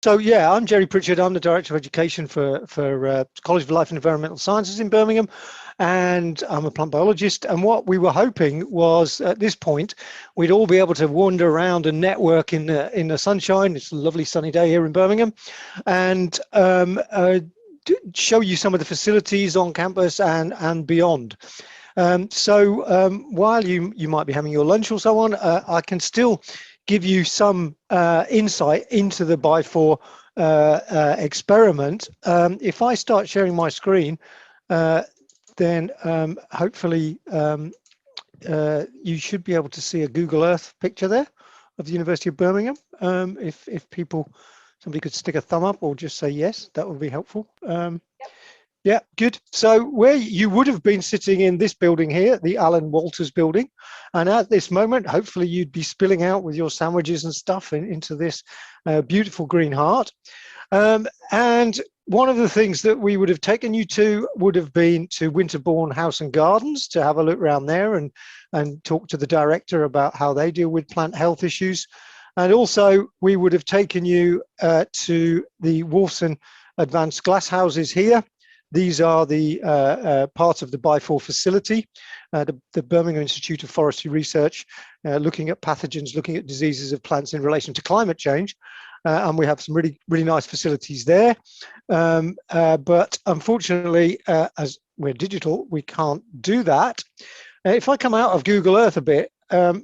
So yeah, I'm Jeremy Pritchard. I'm the Director of Education for College of Life and Environmental Sciences in Birmingham, and I'm a plant biologist. And what we were hoping was, at this point, we'd all be able to wander around and network in the sunshine. It's a lovely sunny day here in Birmingham, and show you some of the facilities on campus and beyond. While you might be having your lunch or so on, I can still give you some insight into the BIFoR experiment. If I start sharing my screen, then hopefully you should be able to see a Google Earth picture there of the University of Birmingham. If somebody could stick a thumb up or just say yes, that would be helpful. Yeah, good. So where you would have been sitting in this building here, the Alan Walters building, and at this moment, hopefully you'd be spilling out with your sandwiches and stuff into this beautiful green heart. And one of the things that we would have taken you to would have been to Winterbourne House and Gardens to have a look around there and talk to the director about how they deal with plant health issues. And also we would have taken you to the Wolfson Advanced Glass Houses here. These are the parts of the BIFoR facility, the Birmingham Institute of Forestry Research, looking at pathogens, looking at diseases of plants in relation to climate change. And we have some really nice facilities there. But unfortunately, as we're digital, we can't do that. If I come out of Google Earth a bit, so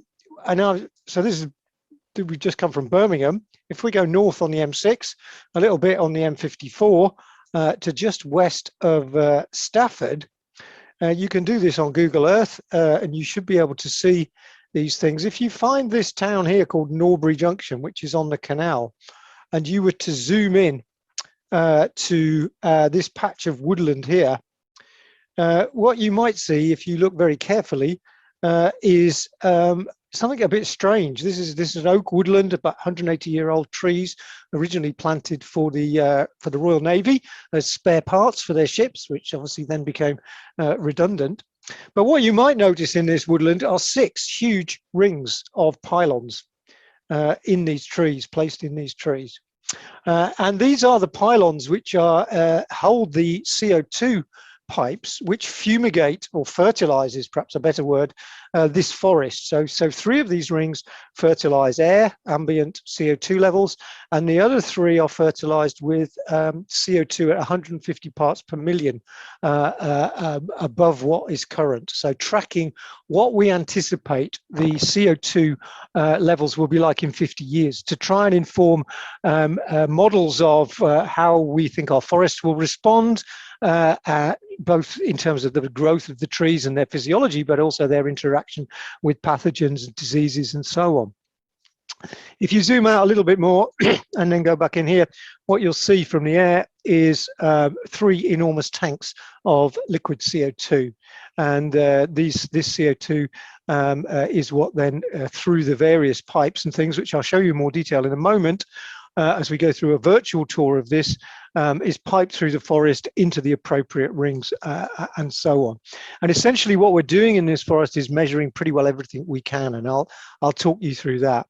we've just come from Birmingham. If we go north on the M6, a little bit on the M54, to just west of Stafford, you can do this on Google Earth, and you should be able to see these things. If you find this town here called Norbury Junction, which is on the canal, and you were to zoom in to this patch of woodland here, what you might see, if you look very carefully, is something a bit strange. This is an oak woodland, about 180-year-old trees, originally planted for the Royal Navy as spare parts for their ships, which obviously then became redundant. But what you might notice in this woodland are 6 huge rings of pylons in these trees, placed in these trees. And these are the pylons which hold the CO2 pipes which fumigate or fertilize is perhaps a better word, this forest. So 3 of these rings fertilize air, ambient CO2 levels, and the other 3 are fertilized with CO2 at 150 parts per million above what is current. So tracking what we anticipate the CO2 levels will be like in 50 years to try and inform models of how we think our forests will respond, both in terms of the growth of the trees and their physiology, but also their interaction with pathogens and diseases and so on. If you zoom out a little bit more and then go back in here, what you'll see from the air is 3 enormous tanks of liquid CO2. And this CO2 is what then, through the various pipes and things, which I'll show you in more detail in a moment, as we go through a virtual tour of this, is piped through the forest into the appropriate rings and so on. And essentially what we're doing in this forest is measuring pretty well everything we can, and I'll talk you through that.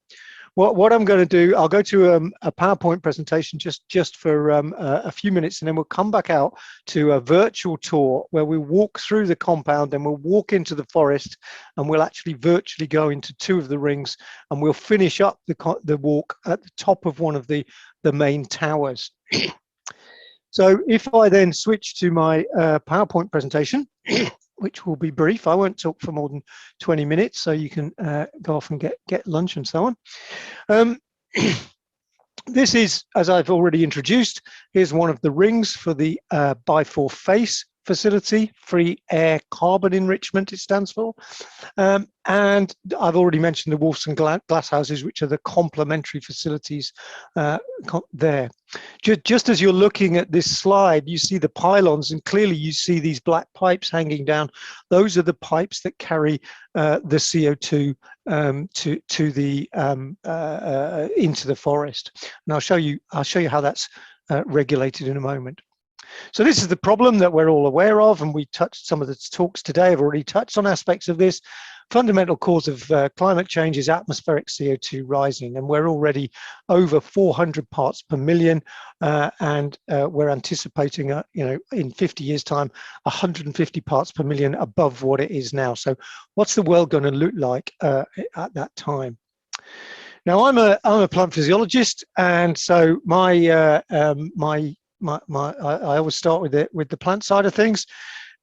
What I'm going to do, I'll go to a PowerPoint presentation just for a few minutes, and then we'll come back out to a virtual tour where we'll walk through the compound, and we'll walk into the forest, and we'll actually virtually go into 2 of the rings, and we'll finish up the walk at the top of one of the main towers. So if I then switch to my PowerPoint presentation, which will be brief, I won't talk for more than 20 minutes, so you can go off and get lunch and so on. This is, as I've already introduced, here's one of the rings for the BIFoR FACE facility, free air carbon enrichment it stands for. And I've already mentioned the Wolfson glass houses, which are the complementary facilities there. Just as you're looking at this slide, you see the pylons, and clearly you see these black pipes hanging down. Those are the pipes that carry the CO2 into the forest. And I'll show you how that's regulated in a moment. So this is the problem that we're all aware of, and we touched some of the talks today have already touched on aspects of this. fundamental cause of climate change is atmospheric CO2 rising, and we're already over 400 parts per million, and we're anticipating, in 50 years' time, 150 parts per million above what it is now. So, what's the world going to look like at that time? Now, I'm a plant physiologist, and so I always start with the plant side of things.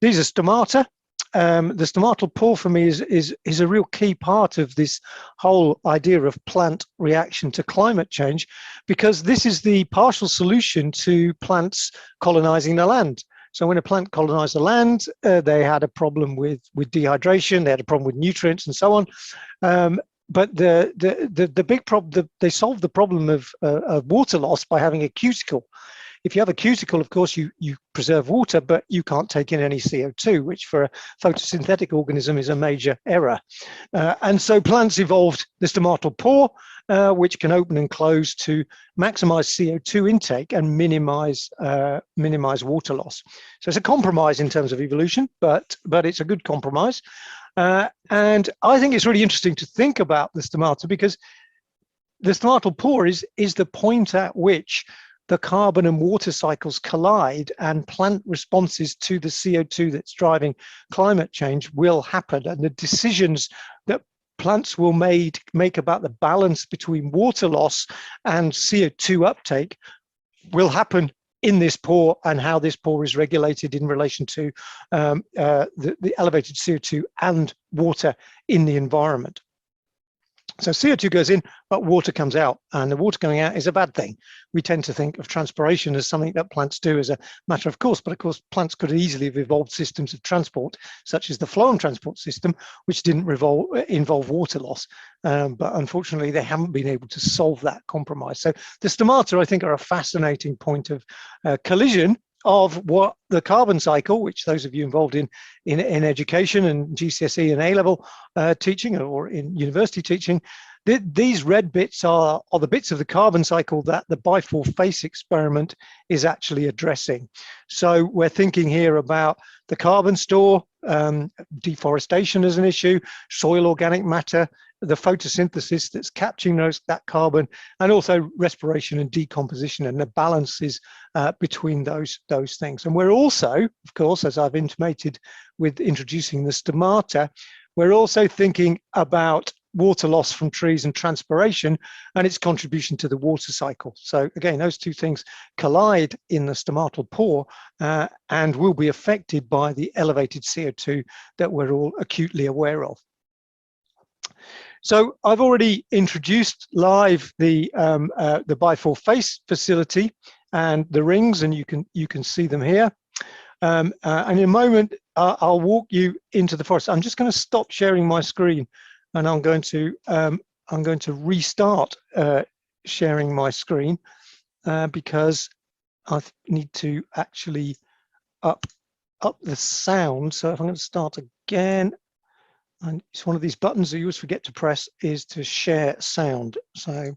These are stomata. The stomatal pore for me is a real key part of this whole idea of plant reaction to climate change, because this is the partial solution to plants colonizing the land. So when a plant colonized the land, they had a problem with dehydration, they had a problem with nutrients and so on. But the big problem, they solved the problem of water loss by having a cuticle. If you have a cuticle, of course, you preserve water, but you can't take in any CO2, which for a photosynthetic organism is a major error. And so plants evolved the stomatal pore, which can open and close to maximize CO2 intake and minimize water loss. So it's a compromise in terms of evolution, but it's a good compromise. And I think it's really interesting to think about the stomata, because the stomatal pore is the point at which the carbon and water cycles collide, and plant responses to the CO2 that's driving climate change will happen. And the decisions that plants will make about the balance between water loss and CO2 uptake will happen in this pore, and how this pore is regulated in relation to the elevated CO2 and water in the environment. So CO2 goes in, but water comes out, and the water coming out is a bad thing. We tend to think of transpiration as something that plants do as a matter of course, but of course plants could easily have evolved systems of transport, such as the phloem transport system, which didn't involve water loss. But unfortunately, they haven't been able to solve that compromise. So the stomata, I think, are a fascinating point of collision of what the carbon cycle, which those of you involved in education and GCSE and A-level teaching, or in university teaching, these red bits are the bits of the carbon cycle that the BIFoR face experiment is actually addressing. So we're thinking here about the carbon store, deforestation as an issue, soil organic matter, the photosynthesis that's capturing that carbon, and also respiration and decomposition, and the balances between those things. And we're also, of course, as I've intimated with introducing the stomata, we're also thinking about water loss from trees and transpiration and its contribution to the water cycle. So again, those two things collide in the stomatal pore and will be affected by the elevated CO2 that we're all acutely aware of. So I've already introduced live the BIFoR face facility and the rings, and you can see them here. And in a moment, I'll walk you into the forest. I'm just going to stop sharing my screen, and I'm going to restart sharing my screen because I need to actually up the sound. So if I'm going to start again. And it's one of these buttons that you always forget to press, is to share sound. So,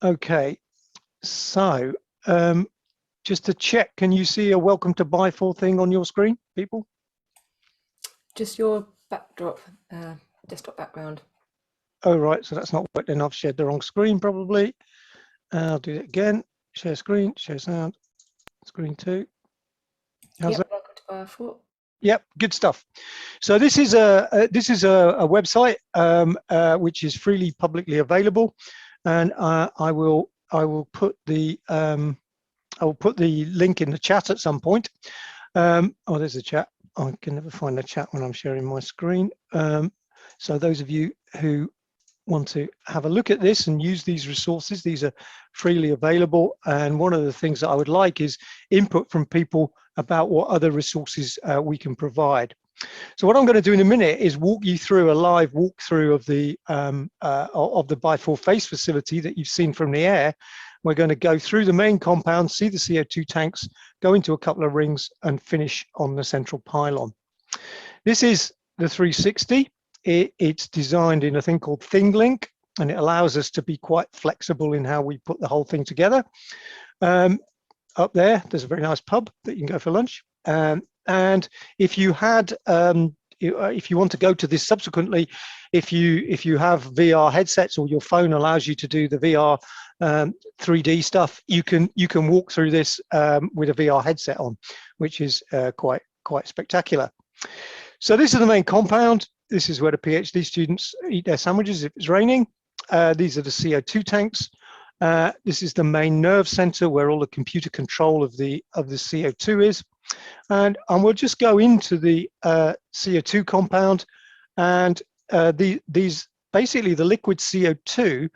okay, so just to check, can you see a welcome to BIFoR thing on your screen, people? Just your backdrop, desktop background. Oh, right, so that's not working. I've shared the wrong screen probably. I'll do it again. Share screen, share sound, screen 2. How's that? Welcome to BIFoR. Yep, good stuff. So this is a website which is freely publicly available, and I will put the link in the chat at some point. Oh, there's the chat. I can never find the chat when I'm sharing my screen. So those of you who want to have a look at this and use these resources, these are freely available. And one of the things that I would like is input from people about what other resources we can provide. So what I'm going to do in a minute is walk you through a live walkthrough of the BIFoR face facility that you've seen from the air. We're going to go through the main compound, see the CO2 tanks, go into a couple of rings, and finish on the central pylon. This is the 360. It's designed in a thing called ThingLink, and it allows us to be quite flexible in how we put the whole thing together. Up there, there's a very nice pub that you can go for lunch. And if you had if you want to go to this subsequently, if you have VR headsets or your phone allows you to do the VR 3D stuff, you can walk through this with a VR headset on, which is quite spectacular. So this is the main compound. This is where the PhD students eat their sandwiches if it's raining. These are the CO2 tanks. This is the main nerve center where all the computer control of the CO2 is. And we'll just go into the CO2 compound, and these basically the liquid CO2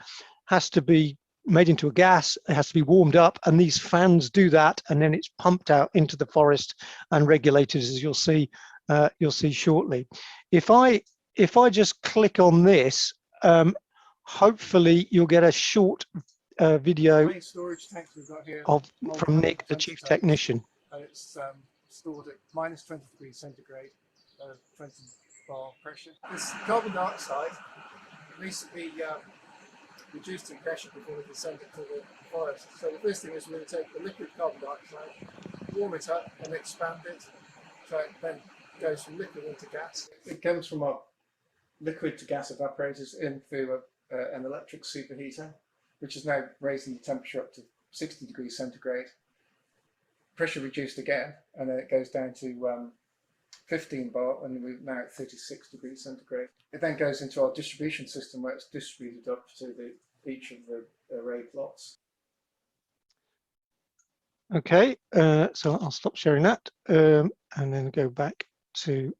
has to be made into a gas. It has to be warmed up, and these fans do that, and then it's pumped out into the forest and regulated, as you'll see shortly. If I just click on this, hopefully you'll get a short video storage tanks we've got here from Nick, the chief technician. And it's stored at minus 20 degrees centigrade, 20 bar pressure. This carbon dioxide needs to be reduced in pressure before we can send it to the forest. So the first thing is we're going to take the liquid carbon dioxide, warm it up and expand it, so it then goes from liquid into gas. It comes from our liquid to gas evaporators in through an electric superheater, which is now raising the temperature up to 60 degrees centigrade. Pressure reduced again, and then it goes down to 15 bar, and we're now at 36 degrees centigrade. It then goes into our distribution system where it's distributed up to each of the array plots. Okay, so I'll stop sharing that and then go back to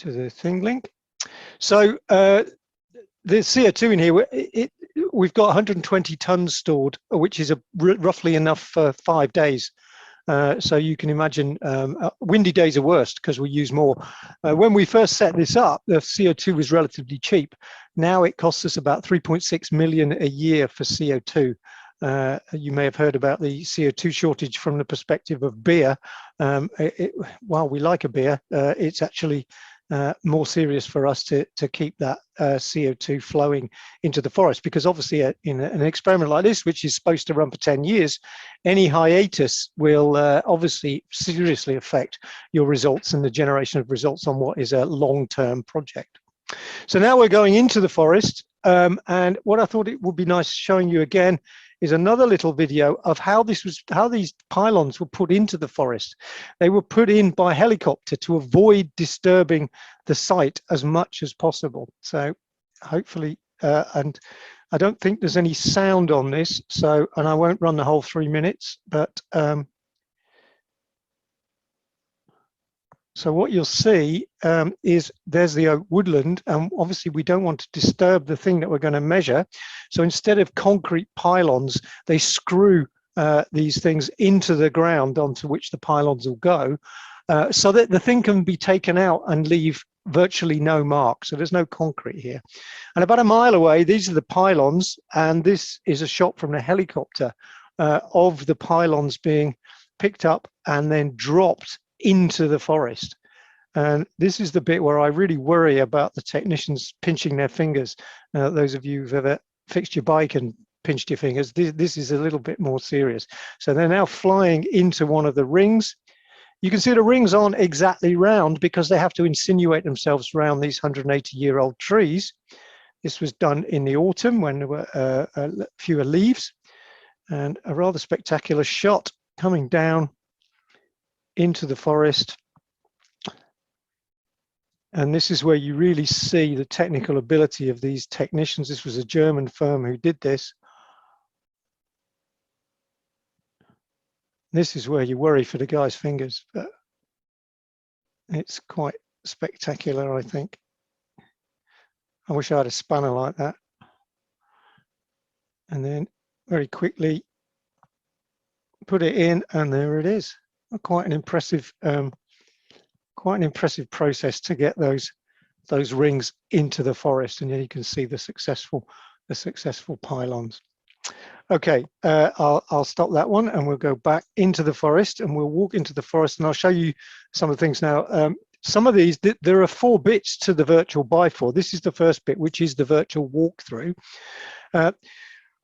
the thing link. So the CO2 in here, we've got 120 tons stored, which is roughly enough for 5 days. So you can imagine windy days are worst because we use more. When we first set this up, the CO2 was relatively cheap. Now it costs us about 3.6 million a year for CO2. You may have heard about the CO2 shortage from the perspective of beer. While we like a beer, it's actually more serious for us to keep that CO2 flowing into the forest, because obviously in an experiment like this, which is supposed to run for 10 years, any hiatus will obviously seriously affect your results and the generation of results on what is a long-term project. So now we're going into the forest, and what I thought it would be nice showing you again is another little video of how these pylons were put into the forest. They were put in by helicopter to avoid disturbing the site as much as possible. So hopefully, and I don't think there's any sound on this, so, and I won't run the whole 3 minutes, but so what you'll see is there's the woodland, and obviously we don't want to disturb the thing that we're going to measure. So instead of concrete pylons, they screw these things into the ground onto which the pylons will go, so that the thing can be taken out and leave virtually no mark. So there's no concrete here. And about a mile away, these are the pylons, and this is a shot from the helicopter of the pylons being picked up and then dropped into the forest. And this is the bit where I really worry about the technicians pinching their fingers. Those of you who've ever fixed your bike and pinched your fingers, this is a little bit more serious. So they're now flying into one of the rings. You can see the rings aren't exactly round because they have to insinuate themselves around these 180-year-old trees. This was done in the autumn when there were fewer leaves, and a rather spectacular shot coming down into the forest. And this is where you really see the technical ability of these technicians. This was a German firm who did this. This is where you worry for the guy's fingers, but it's quite spectacular, I think. I wish I had a spanner like that. And then very quickly put it in, and there it is. Quite an impressive process to get those rings into the forest, and then you can see the successful pylons. Okay, I'll stop that one, and we'll go back into the forest, and we'll walk into the forest, and I'll show you some of the things now. Some of these, there are 4 bits to the virtual BIFoR. This is the first bit, which is the virtual walkthrough.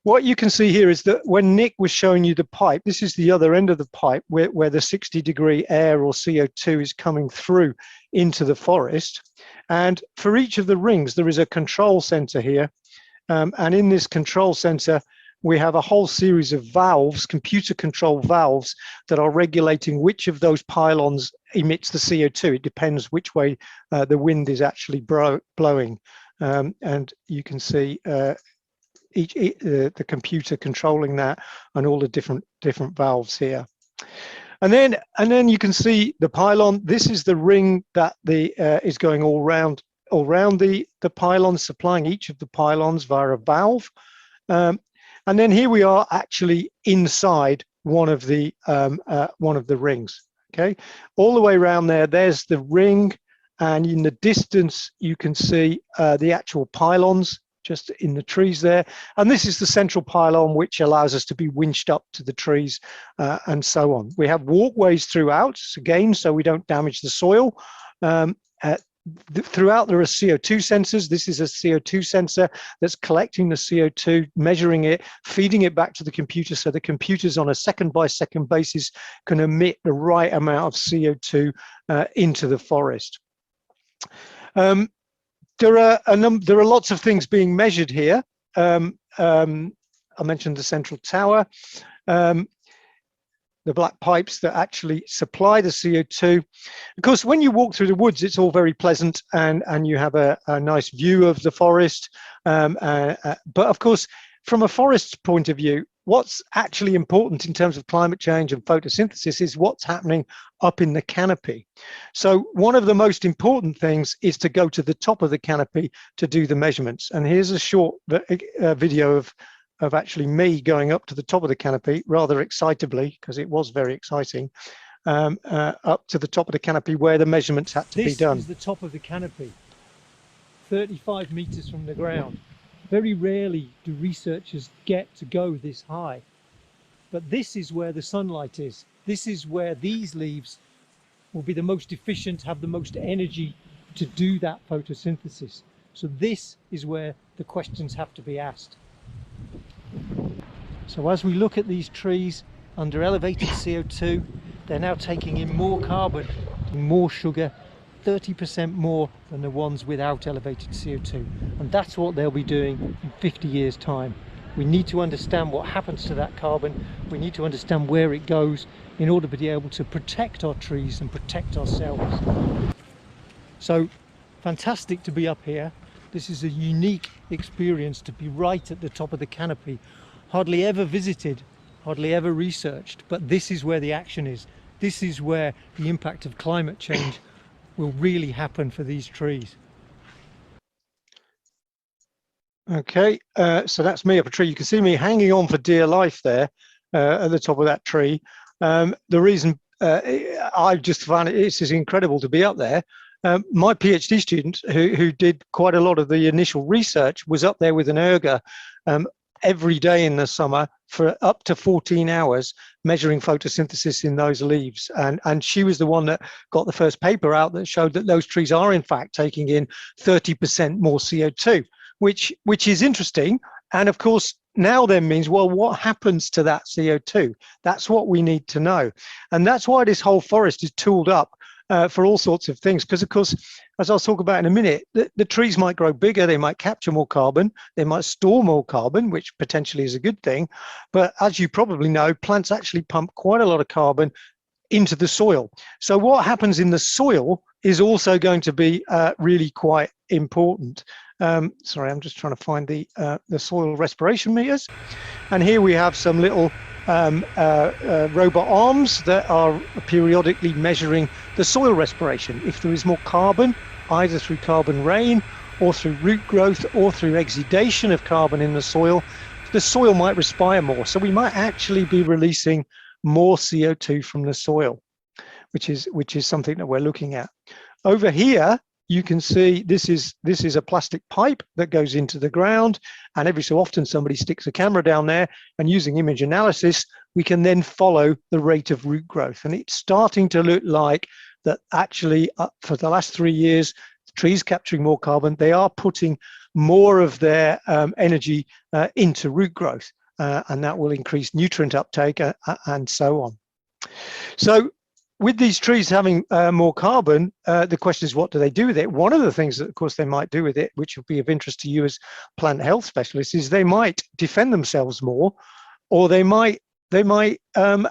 what you can see here is that when Nick was showing you the pipe, this is the other end of the pipe where the 60-degree air or CO2 is coming through into the forest. And for each of the rings, there is a control center here. And in this control center, we have a whole series of valves, computer control valves, that are regulating which of those pylons emits the CO2. It depends which way the wind is actually blowing. And you can see the computer controlling that and all the different valves here. And then you can see the pylon. This is the ring that is going all round the pylon, supplying each of the pylons via a valve. And then here we are actually inside one of the rings. Okay, all the way around there. There's the ring, and in the distance you can see the actual pylons just in the trees there. And this is the central pylon, which allows us to be winched up to the trees and so on. We have walkways throughout, again, so we don't damage the soil. Throughout there are CO2 sensors. This is a CO2 sensor that's collecting the CO2, measuring it, feeding it back to the computer, so the computers on a second-by-second basis can emit the right amount of CO2 into the forest. There are lots of things being measured here. I mentioned the central tower, the black pipes that actually supply the CO2. Of course, when you walk through the woods, it's all very pleasant and you have a nice view of the forest. But of course, from a forest's point of view, what's actually important in terms of climate change and photosynthesis is what's happening up in the canopy. So one of the most important things is to go to the top of the canopy to do the measurements. And here's a short video of actually me going up to the top of the canopy, rather excitably, because it was very exciting, up to the top of the canopy where the measurements had to be done. This is the top of the canopy, 35 meters from the ground. Very rarely do researchers get to go this high, but this is where the sunlight is. This is where these leaves will be the most efficient, have the most energy to do that photosynthesis. So this is where the questions have to be asked. So as we look at these trees under elevated CO2, they're now taking in more carbon, more sugar, 30% more than the ones without elevated CO2. And that's what they'll be doing in 50 years' time. We need to understand what happens to that carbon. We need to understand where it goes in order to be able to protect our trees and protect ourselves. So fantastic to be up here. This is a unique experience to be right at the top of the canopy. Hardly ever visited, hardly ever researched, but this is where the action is. This is where the impact of climate change will really happen for these trees. Okay, so that's me up a tree. You can see me hanging on for dear life there at the top of that tree. The reason I just found it's incredible to be up there. My PhD student who did quite a lot of the initial research was up there with an ergo every day in the summer for up to 14 hours measuring photosynthesis in those leaves. And she was the one that got the first paper out that showed that those trees are in fact taking in 30% more CO2, which is interesting. And of course, now then means, well, what happens to that CO2? That's what we need to know. And that's why this whole forest is tooled up for all sorts of things, because of course, as I'll talk about in a minute, the trees might grow bigger, they might capture more carbon, they might store more carbon, which potentially is a good thing. But as you probably know, plants actually pump quite a lot of carbon into the soil. So what happens in the soil is also going to be really quite important. Sorry, I'm just trying to find the soil respiration meters. And here we have some little robot arms that are periodically measuring the soil respiration. If there is more carbon, either through carbon rain or through root growth or through exudation of carbon in the soil might respire more. So we might actually be releasing more CO2 from the soil, which is something that we're looking at. Over here, you can see this is a plastic pipe that goes into the ground, and every so often somebody sticks a camera down there, and using image analysis, we can then follow the rate of root growth. And it's starting to look like that actually for the last 3 years, the trees capturing more carbon, they are putting more of their energy into root growth, and that will increase nutrient uptake and so on. So with these trees having more carbon, the question is, what do they do with it? One of the things that, of course, they might do with it, which will be of interest to you as plant health specialists, is they might defend themselves more, or they might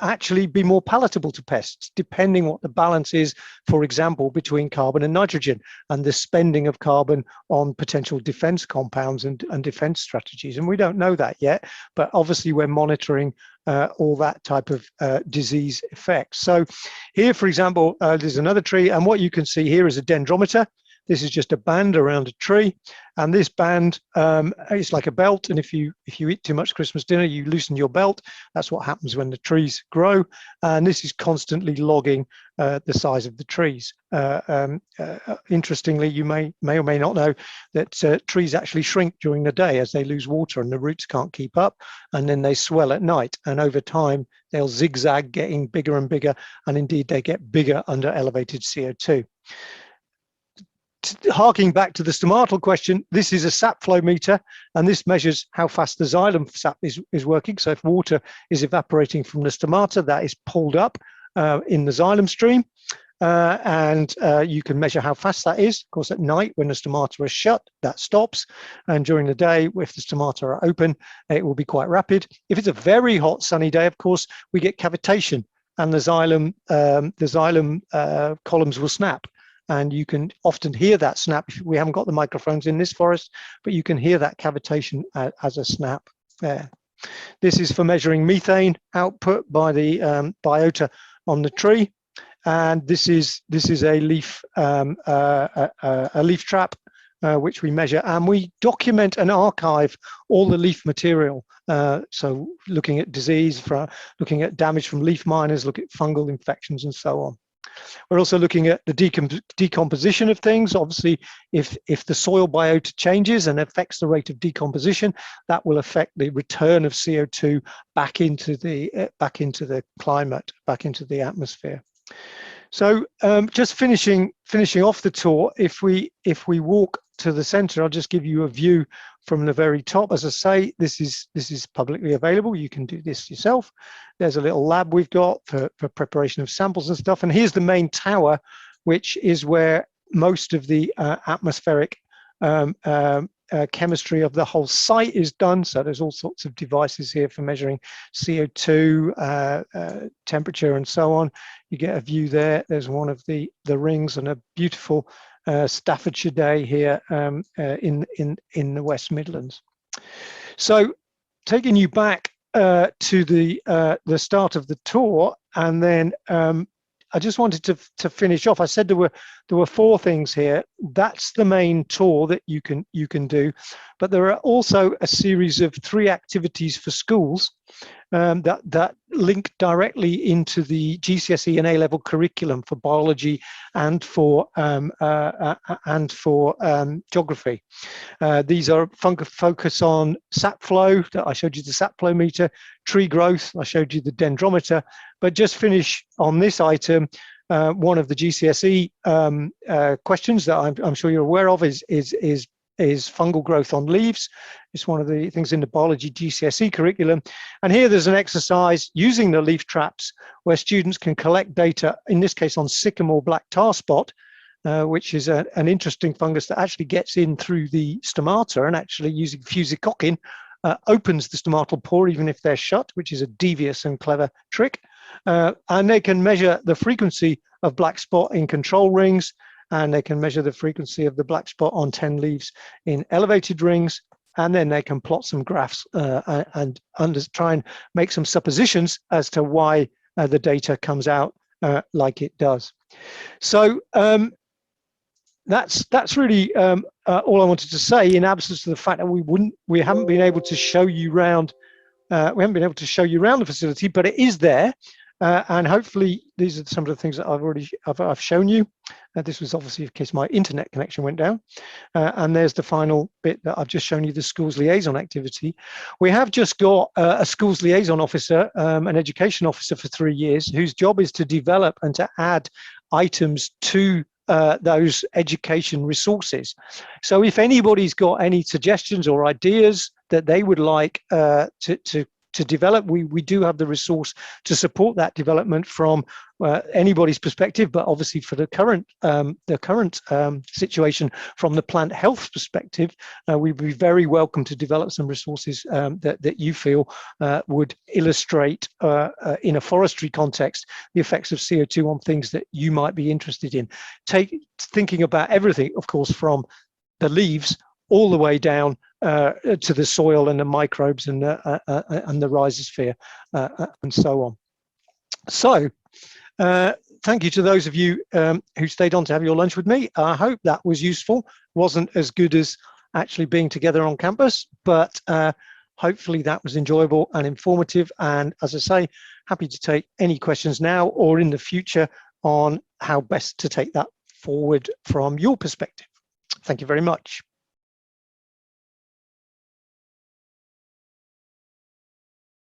actually be more palatable to pests, depending what the balance is, for example, between carbon and nitrogen, and the spending of carbon on potential defense compounds and defense strategies. And we don't know that yet, but obviously we're monitoring all that type of disease effects. So here, for example, there's another tree, and what you can see here is a dendrometer. This is just a band around a tree, and this band is like a belt, and if you eat too much Christmas dinner, you loosen your belt. That's what happens when the trees grow, and this is constantly logging the size of the trees. Interestingly, you may or may not know that trees actually shrink during the day as they lose water and the roots can't keep up, and then they swell at night, and over time they'll zigzag, getting bigger and bigger, and indeed they get bigger under elevated CO2. Harking back to the stomatal question, this is a sap flow meter, and this measures how fast the xylem sap is working. So if water is evaporating from the stomata, that is pulled up in the xylem stream, and you can measure how fast that is. Of course, at night when the stomata are shut, that stops, and during the day, if the stomata are open, it will be quite rapid. If it's a very hot sunny day, of course, we get cavitation, and the xylem columns will snap. And you can often hear that snap. We haven't got the microphones in this forest, but you can hear that cavitation as a snap there. This is for measuring methane output by the biota on the tree, and this is a leaf trap which we measure, and we document and archive all the leaf material. So looking at disease, looking at damage from leaf miners, look at fungal infections and so on. We're also looking at the decomposition of things. Obviously, if the soil biota changes and affects the rate of decomposition, that will affect the return of CO2 back into the climate, back into the atmosphere. So just finishing off the tour, if we walk to the center, I'll just give you a view from the very top. As I say, this is publicly available. You can do this yourself. There's a little lab we've got for preparation of samples and stuff. And here's the main tower, which is where most of the atmospheric chemistry of the whole site is done. So there's all sorts of devices here for measuring CO2, temperature, and so on. You get a view there. There's one of the rings, and a beautiful Staffordshire day here in the West Midlands. So taking you back to the start of the tour, and then I just wanted to finish off. I said there were 4 things here. That's the main tour that you can do, but there are also a series of 3 activities for schools that link directly into the GCSE and A-level curriculum for biology and for geography. These are focus on sap flow. I showed you the sap flow meter, tree growth. I showed you the dendrometer. But just finish on this item. One of the GCSE questions that I'm sure you're aware of is fungal growth on leaves. It's one of the things in the biology GCSE curriculum. And here there's an exercise using the leaf traps where students can collect data, in this case on sycamore black tar spot, which is an interesting fungus that actually gets in through the stomata, and actually using fusicockin opens the stomatal pore even if they're shut, which is a devious and clever trick. And they can measure the frequency of black spot in control rings, and they can measure the frequency of the black spot on 10 leaves in elevated rings, and then they can plot some graphs and try and make some suppositions as to why the data comes out like it does. So that's really all I wanted to say, in absence of the fact that we haven't been able to show you around. We haven't been able to show you around the facility, but it is there. And hopefully these are some of the things that I've shown you. This was obviously in case my internet connection went down. And there's the final bit that I've just shown you, the schools liaison activity. We have just got a schools liaison officer, an education officer for 3 years, whose job is to develop and to add items to those education resources. So if anybody's got any suggestions or ideas that they would like to develop, we do have the resource to support that development from anybody's perspective, but obviously for the current situation from the plant health perspective, we'd be very welcome to develop some resources that you feel would illustrate in a forestry context the effects of CO2 on things that you might be interested in. Thinking about everything, of course, from the leaves all the way down to the soil and the microbes and the rhizosphere and so on. So thank you to those of you who stayed on to have your lunch with me. I hope that was useful. Wasn't as good as actually being together on campus, but hopefully that was enjoyable and informative. And as I say, happy to take any questions now or in the future on how best to take that forward from your perspective. Thank you very much.